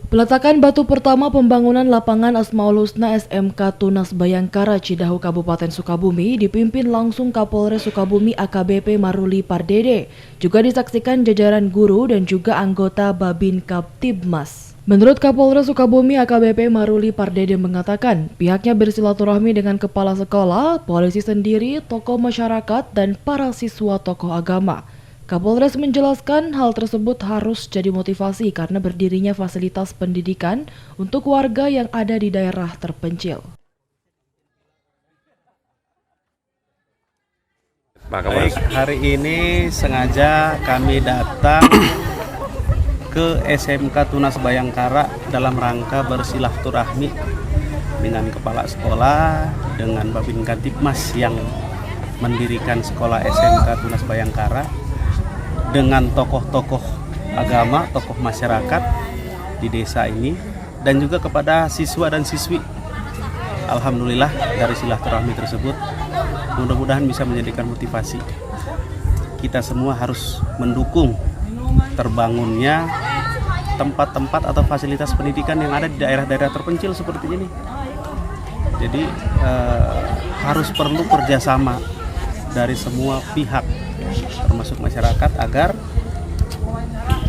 Peletakan batu pertama pembangunan lapangan Asmaul Husna SMK Tunas Bayangkara Cidahu Kabupaten Sukabumi dipimpin langsung Kapolres Sukabumi AKBP Maruli Pardede, juga disaksikan jajaran guru dan juga anggota Babin Kaptibmas. Menurut Kapolres Sukabumi AKBP Maruli Pardede mengatakan, pihaknya bersilaturahmi dengan kepala sekolah, polisi sendiri, tokoh masyarakat, dan para siswa tokoh agama. Kapolres menjelaskan hal tersebut harus jadi motivasi karena berdirinya fasilitas pendidikan untuk warga yang ada di daerah terpencil. Baik, hari ini sengaja kami datang ke SMK Tunas Bayangkara dalam rangka bersilaturahmi dengan kepala sekolah, dengan Babin Kaptibmas yang mendirikan sekolah SMK Tunas Bayangkara, dengan tokoh-tokoh agama, tokoh masyarakat di desa ini, dan juga kepada siswa dan siswi. Alhamdulillah dari silaturahmi tersebut mudah-mudahan bisa menjadikan motivasi. Kita semua harus mendukung terbangunnya tempat-tempat atau fasilitas pendidikan yang ada di daerah-daerah terpencil seperti ini. Jadi harus perlu kerjasama dari semua pihak, termasuk masyarakat, agar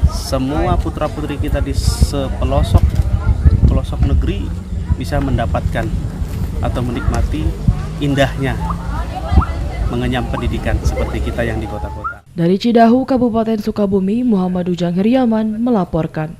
semua putra-putri kita di pelosok negeri bisa mendapatkan atau menikmati indahnya mengenyam pendidikan seperti kita yang di kota-kota. Dari Cidahu, Kabupaten Sukabumi, Muhammad Ujang Heriaman melaporkan.